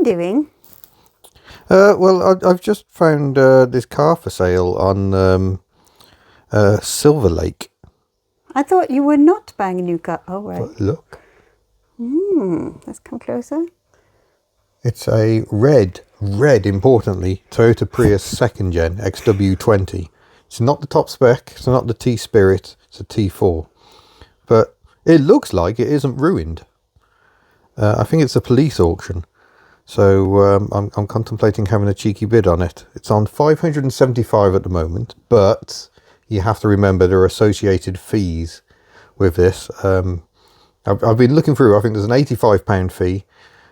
doing? Well, I've just found this car for sale on Silver Lake. I thought you were not buying a new car. Oh, right. But look. Let's come closer. It's a red, importantly, Toyota Prius 2nd Gen XW20. It's not the top spec, it's not the T-Spirit, it's a T4. But it looks like it isn't ruined. I think it's a police auction. So I'm contemplating having a cheeky bid on it. It's on 575 at the moment, but you have to remember there are associated fees with this. I've been looking through. I think there's an £85 fee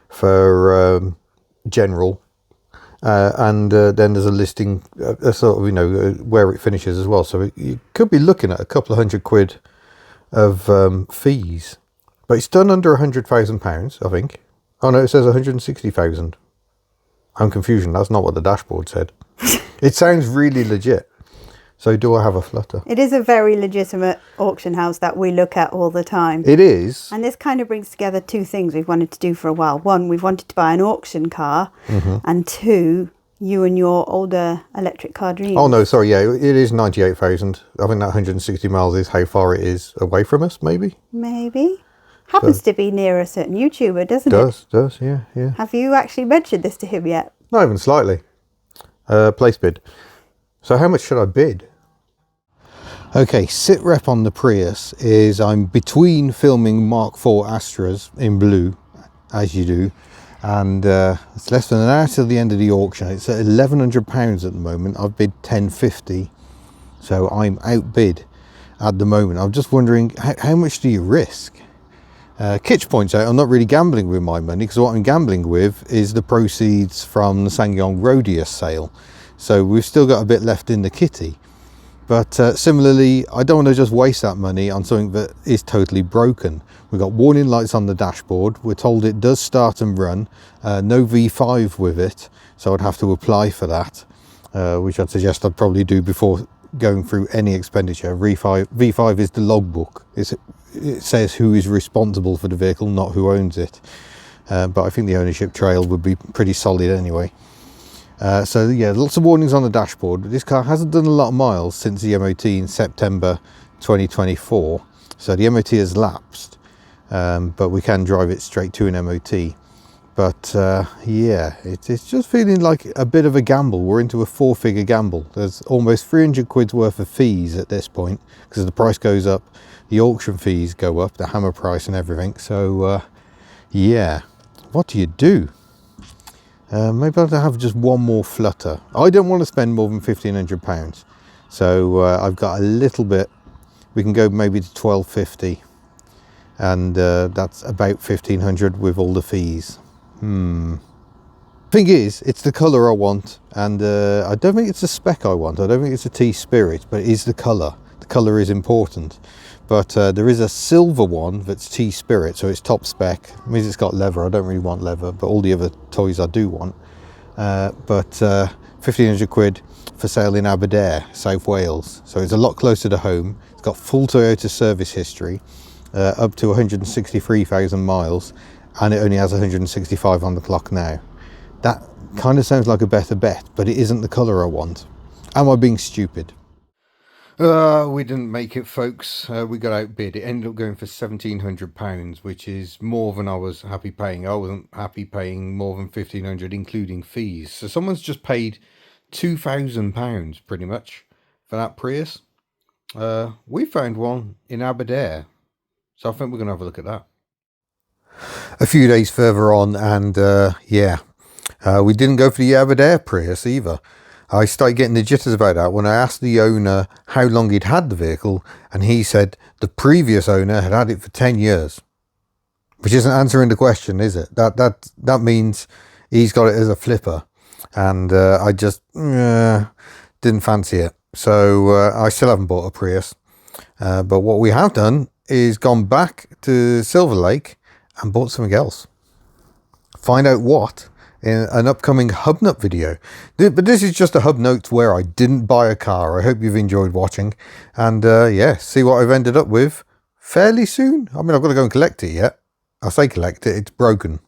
for general, and then there's a listing, a sort of, you know, where it finishes as well. So you could be looking at a couple of £100 of fees, but it's done under £100,000, I think. Oh no, it says 160,000. I'm confused. That's not what the dashboard said. It sounds really legit. So do I have a flutter? It is a very legitimate auction house that we look at all the time. It is. And this kind of brings together two things we've wanted to do for a while. One, we've wanted to buy an auction car. And two, you and your older electric car dreams. Oh no, sorry, yeah, it is 98,000. I think that 160 miles is how far it is away from us, maybe? Maybe. Happens to be near a certain YouTuber, doesn't it? Does, yeah. Have you actually mentioned this to him yet? Not even slightly. Place bid. So how much should I bid? Okay, sit rep on the Prius is I'm between filming Mark IV Astras in blue, as you do, and it's less than an hour till the end of the auction. It's at £1,100 at the moment. I've bid £1,050, so I'm outbid at the moment. I'm just wondering, how much do you risk? Kitch points out I'm not really gambling with my money, because what I'm gambling with is the proceeds from the SsangYong Rodius sale. So we've still got a bit left in the kitty. But similarly, I don't want to just waste that money on something that is totally broken. We've got warning lights on the dashboard. We're told it does start and run. No V5 with it, so I'd have to apply for that, which I'd suggest I'd probably do before going through any expenditure. V5 is the logbook. It says who is responsible for the vehicle, not who owns it. But I think the ownership trail would be pretty solid anyway. So yeah, lots of warnings on the dashboard. This car hasn't done a lot of miles since the MOT in September 2024. So the MOT has lapsed, but we can drive it straight to an MOT. But yeah, it's just feeling like a bit of a gamble. We're into a 4-figure gamble. There's almost 300 quid's worth of fees at this point, because the price goes up, the auction fees go up, the hammer price and everything. So yeah, what do you do? Maybe I'll have just one more flutter. I don't want to spend more than £1,500. So I've got a little bit. We can go maybe to £1,250. And that's about £1,500 with all the fees. Thing is, it's the colour I want. And I don't think it's the spec I want. I don't think it's a T-Spirit, but it is the colour. The colour is important. But there is a silver one that's T-Spirit, so it's top spec. It means it's got leather. I don't really want leather, but all the other toys I do want. But 1,500 quid for sale in Aberdare, South Wales. So it's a lot closer to home. It's got full Toyota service history, up to 163,000 miles, and it only has 165 on the clock now. That kind of sounds like a better bet, but it isn't the colour I want. Am I being stupid? We didn't make it, folks. We got outbid. It ended up going for £1,700, which is more than I was happy paying. I wasn't happy paying more than £1,500, including fees. So someone's just paid £2,000 pretty much for that Prius. We found one in Aberdare, so I think we're going to have a look at that. A few days further on, and yeah, we didn't go for the Aberdare Prius either. I started getting the jitters about that when I asked the owner how long he'd had the vehicle, and he said the previous owner had had it for 10 years. Which isn't answering the question, is it? That means he's got it as a flipper, and I just didn't fancy it. So I still haven't bought a Prius. But what we have done is gone back to Silver Lake and bought something else. Find out what in an upcoming HubNote video. But this is just a HubNotes where I didn't buy a car. I hope you've enjoyed watching. And yeah, see what I've ended up with fairly soon. I mean, I've got to go and collect it yet. I say collect it, it's broken.